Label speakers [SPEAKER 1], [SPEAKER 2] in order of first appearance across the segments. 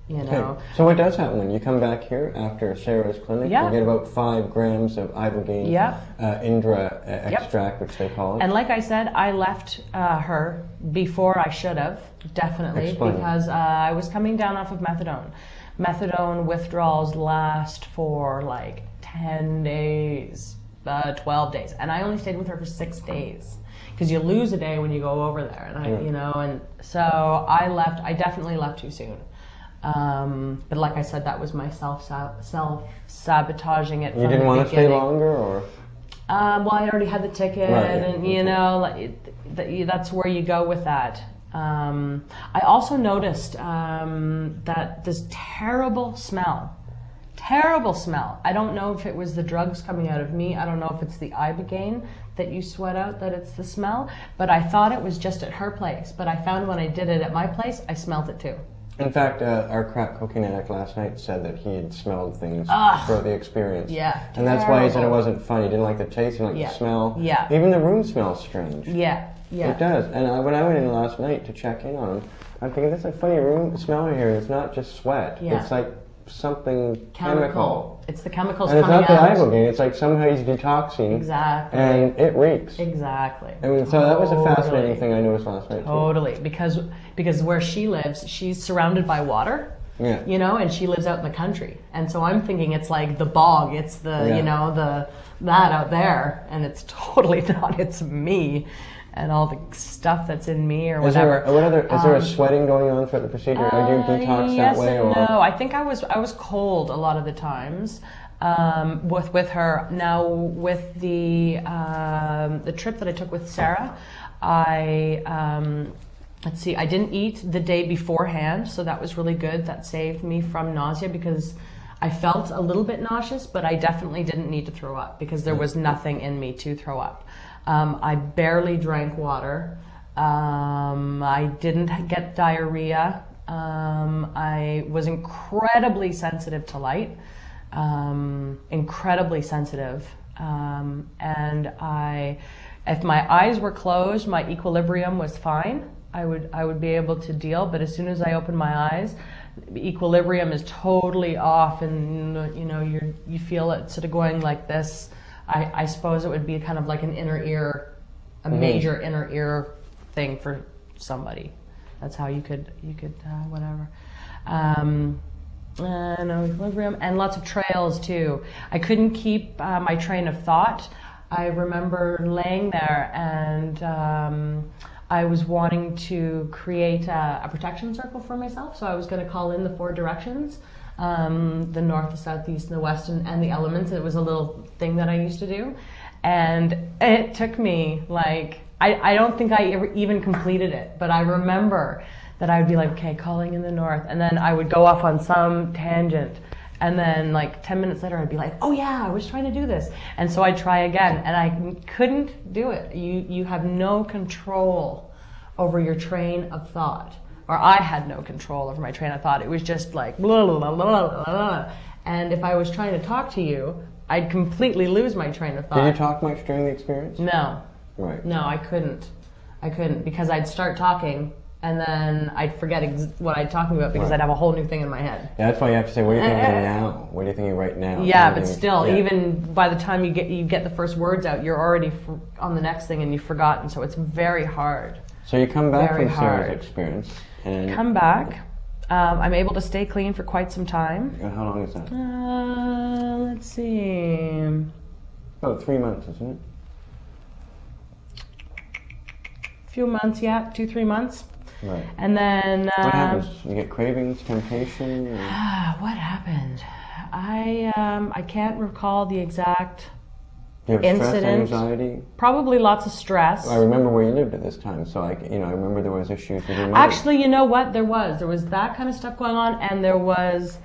[SPEAKER 1] you know.
[SPEAKER 2] Okay. So what does happen when you come back here after Sarah's clinic?
[SPEAKER 1] Yeah.
[SPEAKER 2] You get about 5 grams of Ibogaine Indra extract, which they call it.
[SPEAKER 1] And like I said, I left her before I should have, definitely, because I was coming down off of methadone. Methadone withdrawals last for like 10 days, 12 days, and I only stayed with her for 6 days. Because you lose a day when you go over there, and you know, and so I left. I definitely left too soon. But like I said, that was my self-sabotaging it.
[SPEAKER 2] You didn't want to stay longer, or?
[SPEAKER 1] Well, I already had the ticket, and you know, like, that's where you go with that. I also noticed that this terrible smell. I don't know if it was the drugs coming out of me. I don't know if it's the Ibogaine that you sweat out, that it's the smell. But I thought it was just at her place. But I found when I did it at my place, I smelled it too.
[SPEAKER 2] In fact, our crack cocaine addict last night said that he had smelled things throughout the experience.
[SPEAKER 1] Yeah.
[SPEAKER 2] And that's why he said it wasn't fun. He didn't like the taste, he didn't like the smell.
[SPEAKER 1] Yeah.
[SPEAKER 2] Even the room smells strange.
[SPEAKER 1] Yeah. Yeah.
[SPEAKER 2] It does. And when I went in last night to check in on him, I'm thinking, that's a funny room smell in here. It's not just sweat.
[SPEAKER 1] Yeah.
[SPEAKER 2] It's like something chemical.
[SPEAKER 1] It's the chemicals
[SPEAKER 2] and
[SPEAKER 1] coming out.
[SPEAKER 2] And it's not the Ibogaine. It's like somehow he's detoxing.
[SPEAKER 1] Exactly.
[SPEAKER 2] And it reeks.
[SPEAKER 1] Exactly.
[SPEAKER 2] I mean, so that was a fascinating thing I noticed last night, too.
[SPEAKER 1] Totally. Because where she lives, she's surrounded by water.
[SPEAKER 2] Yeah.
[SPEAKER 1] You know, and she lives out in the country. And so I'm thinking it's like the bog. It's the, you know, that out there. And it's totally not. It's me. And all the stuff that's in me, or whatever.
[SPEAKER 2] Is there a sweating going on throughout the procedure? Or do you detox
[SPEAKER 1] yes
[SPEAKER 2] that way?
[SPEAKER 1] And no, I think I was cold a lot of the times with her. Now with the trip that I took with Sarah, let's see, I didn't eat the day beforehand, so that was really good. That saved me from nausea because I felt a little bit nauseous, but I definitely didn't need to throw up because there was nothing in me to throw up. I barely drank water. I didn't get diarrhea. I was incredibly sensitive to light, incredibly sensitive. And if my eyes were closed, my equilibrium was fine. I would be able to deal, but as soon as I open my eyes, equilibrium is totally off, and you know you feel it sort of going like this. I suppose it would be kind of like an inner ear, a major inner ear thing for somebody. That's how you could whatever. No equilibrium, and lots of trails too. I couldn't keep my train of thought. I remember laying there and I was wanting to create a protection circle for myself. So I was going to call in the 4 directions. The north, the south, east, and the west, and the elements. It was a little thing that I used to do. And it took me like, I don't think I ever even completed it, but I remember that I would be like, okay, calling in the north. And then I would go off on some tangent. And then like 10 minutes later, I'd be like, oh yeah, I was trying to do this. And so I'd try again, and I couldn't do it. You have no control over your train of thought. Or I had no control over my train of thought. It was just like blah, blah, blah, blah, blah, blah. And if I was trying to talk to you, I'd completely lose my train of thought.
[SPEAKER 2] Did you talk much during the experience?
[SPEAKER 1] No.
[SPEAKER 2] Right.
[SPEAKER 1] No, I couldn't because I'd start talking and then I'd forget what I'd talking about because I'd have a whole new thing in my head.
[SPEAKER 2] Yeah, that's why you have to say, what are you thinking now? What are you thinking right now?
[SPEAKER 1] Yeah, but still, even by the time you get the first words out, you're already on the next thing and you've forgotten. So it's very hard.
[SPEAKER 2] So you come back from Sarah's experience. And
[SPEAKER 1] come back. I'm able to stay clean for quite some time.
[SPEAKER 2] How long is that?
[SPEAKER 1] Let's see.
[SPEAKER 2] About 3 months, isn't it?
[SPEAKER 1] Few months, yeah, 2-3 months.
[SPEAKER 2] Right.
[SPEAKER 1] And then
[SPEAKER 2] what happens? You get cravings, temptation?
[SPEAKER 1] What happened? I can't recall the exact
[SPEAKER 2] you have
[SPEAKER 1] incident.
[SPEAKER 2] Stress, anxiety?
[SPEAKER 1] Probably lots of stress.
[SPEAKER 2] I remember where you lived at this time, so I remember there was issues with your mother.
[SPEAKER 1] Actually, you know what? There was that kind of stuff going on, and there was.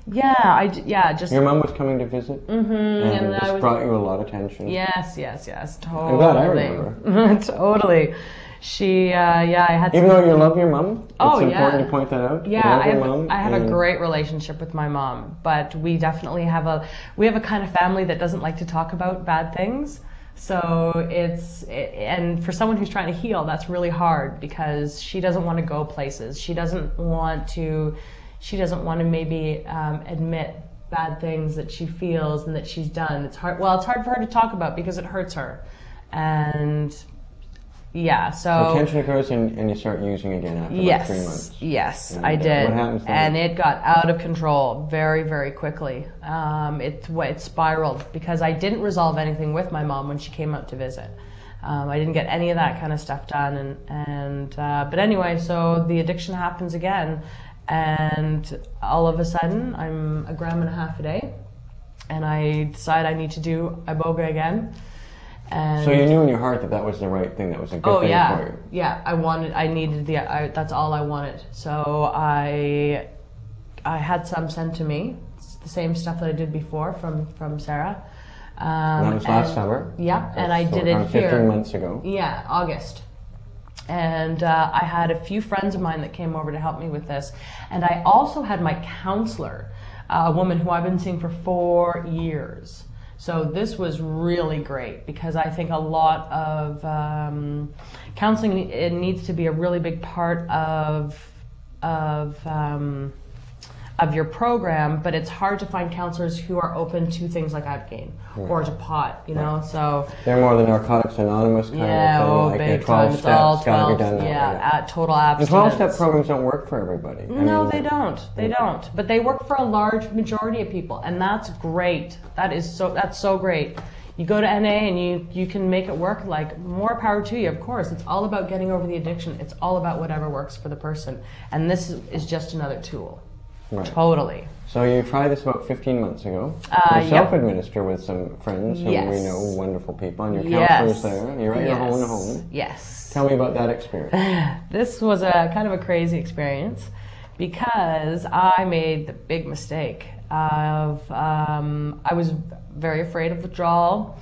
[SPEAKER 1] Just.
[SPEAKER 2] Your mom was coming to visit, and this brought you a lot of tension.
[SPEAKER 1] Yes, totally.
[SPEAKER 2] I'm glad I remember.
[SPEAKER 1] Totally. She, I had.
[SPEAKER 2] Even though you love your mom,
[SPEAKER 1] it's
[SPEAKER 2] important to point that out.
[SPEAKER 1] Yeah, I have a great relationship with my mom, but we definitely have a kind of family that doesn't like to talk about bad things. So and for someone who's trying to heal, that's really hard because she doesn't want to go places. She doesn't want to she doesn't want to maybe admit bad things that she feels and that she's done. It's hard. Well, it's hard for her to talk about because it hurts her, and yeah. So
[SPEAKER 2] tension occurs and you start using again after like 3 months.
[SPEAKER 1] Yes,
[SPEAKER 2] And
[SPEAKER 1] I did.
[SPEAKER 2] What happens then?
[SPEAKER 1] And it got out of control very, very quickly. It spiraled because I didn't resolve anything with my mom when she came out to visit. I didn't get any of that kind of stuff done, but anyway, so the addiction happens again. And all of a sudden, I'm 1.5 grams a day, and I decide I need to do iboga again. And
[SPEAKER 2] so you knew in your heart that was the right thing, that was a good thing for you.
[SPEAKER 1] Yeah, that's all I wanted. So I had some sent to me. It's the same stuff that I did before from Sarah.
[SPEAKER 2] That was last summer.
[SPEAKER 1] Yeah, and I did it
[SPEAKER 2] 15 months ago.
[SPEAKER 1] Yeah, August. And I had a few friends of mine that came over to help me with this. And I also had my counselor, a woman who I've been seeing for 4 years. So this was really great because I think a lot of counseling, it needs to be a really big part of your program, but it's hard to find counselors who are open to things like Ibogaine or to pot, you know. So
[SPEAKER 2] they're more the Narcotics Anonymous kind of thing, like
[SPEAKER 1] big
[SPEAKER 2] 12
[SPEAKER 1] time. It's all
[SPEAKER 2] steps, gotta
[SPEAKER 1] 12,
[SPEAKER 2] be done that way.
[SPEAKER 1] Total abstinence.
[SPEAKER 2] And 12-step programs don't work for everybody.
[SPEAKER 1] No, they don't. They don't. But they work for a large majority of people, and that's great. That's so great. You go to NA and you can make it work. Like, more power to you, of course. It's all about getting over the addiction. It's all about whatever works for the person, and this is just another tool. Right. Totally.
[SPEAKER 2] So you tried this about 15 months ago. You self-administer with some friends who we know, wonderful people, and your counselor's there. You're at your own home. Yes. Tell me about that experience.
[SPEAKER 1] This was a kind of a crazy experience because I made the big mistake of I was very afraid of withdrawal.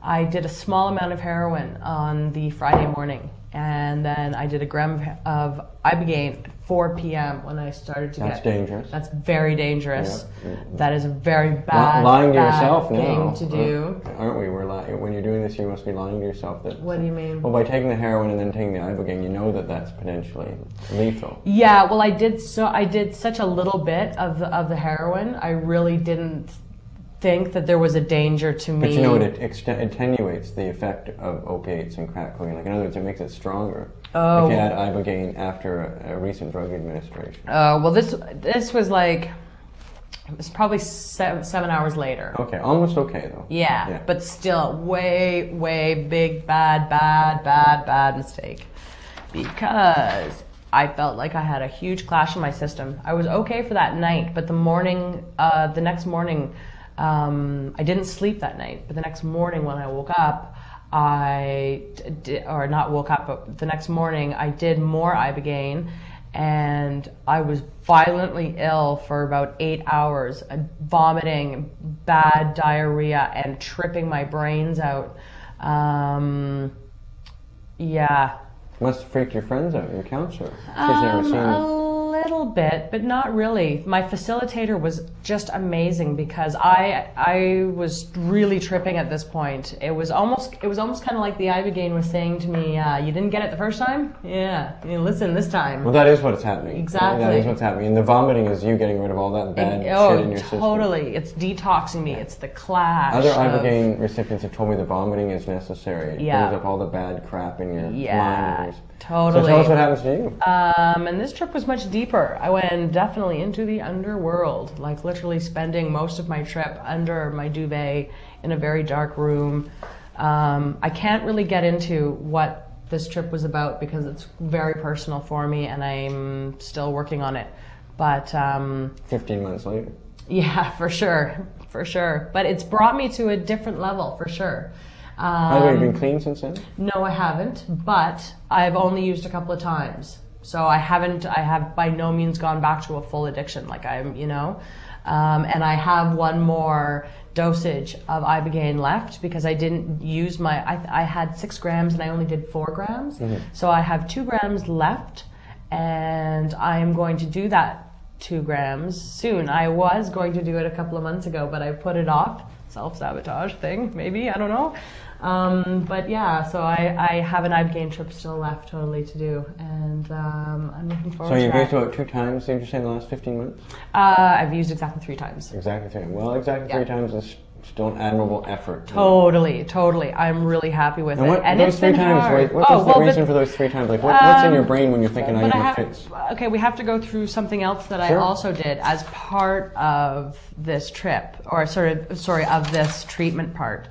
[SPEAKER 1] I did a small amount of heroin on the Friday morning, and then I did 1 gram of Ibogaine at 4 p.m. when I started to
[SPEAKER 2] That's dangerous.
[SPEAKER 1] That's very dangerous. Yeah. That is a very
[SPEAKER 2] lying to yourself
[SPEAKER 1] thing to do.
[SPEAKER 2] Aren't we? We're when you're doing this, you must be lying to yourself.
[SPEAKER 1] What do you mean?
[SPEAKER 2] Well, by taking the heroin and then taking the Ibogaine, you know that that's potentially lethal.
[SPEAKER 1] Yeah. Well, I did such a little bit of the heroin. I really didn't think that there was a danger to me.
[SPEAKER 2] But you know, it attenuates the effect of opiates and crack cocaine. Like, in other words, it makes it stronger. Oh. If you add Ibogaine after a recent drug administration.
[SPEAKER 1] Well, this was like, it was probably 7 hours later.
[SPEAKER 2] Okay, almost okay though.
[SPEAKER 1] Yeah, but still way big bad mistake, because I felt like I had a huge clash in my system. I was okay for that night, but the next morning, I didn't sleep that night, but the next morning when I woke up, but the next morning I did more Ibogaine, and I was violently ill for about 8 hours, vomiting, bad diarrhea, and tripping my brains out. Yeah.
[SPEAKER 2] Must have freaked your friends out, your counselor. She's never seen it.
[SPEAKER 1] A little bit, but not really. My facilitator was just amazing because I was really tripping at this point. It was almost kind of like the Ibogaine was saying to me, "You didn't get it the first time? Yeah, listen this time."
[SPEAKER 2] Well, that is what's happening.
[SPEAKER 1] Exactly.
[SPEAKER 2] That is what's happening. And the vomiting is you getting rid of all that bad shit in your system.
[SPEAKER 1] Totally. It's detoxing me. It's the clash.
[SPEAKER 2] Other Ibogaine recipients have told me the vomiting is necessary. It brings up all the bad crap in your mind.
[SPEAKER 1] Totally.
[SPEAKER 2] So tell us what happens to you.
[SPEAKER 1] And this trip was much deeper. I went definitely into the underworld, like literally spending most of my trip under my duvet in a very dark room. I can't really get into what this trip was about because it's very personal for me and I'm still working on it. But
[SPEAKER 2] 15 months later.
[SPEAKER 1] Yeah, for sure. But it's brought me to a different level, for sure.
[SPEAKER 2] By the way, have you been clean since then?
[SPEAKER 1] No, I haven't, but I've only used a couple of times. So I have by no means gone back to a full addiction, like and I have one more dosage of Ibogaine left because I didn't use I had 6 grams and I only did 4 grams. Mm-hmm. So I have 2 grams left, and I am going to do that 2 grams soon. I was going to do it a couple of months ago, but I put it off self-sabotage thing, maybe, I don't know. But yeah, so I have an Ibogaine trip still left totally to do, and I'm looking forward to that.
[SPEAKER 2] So you've used about 2 times, did you say, in the last 15 months?
[SPEAKER 1] I've used exactly 3 times.
[SPEAKER 2] Exactly 3 times. Well, exactly 3 times is still an admirable effort.
[SPEAKER 1] Totally. I'm really happy with it.
[SPEAKER 2] And those 3 times, what's the reason for those 3 times? Like, what's in your brain when you're thinking, I need to fix?
[SPEAKER 1] Okay, we have to go through something else that I also did as part of this trip, or of this treatment part.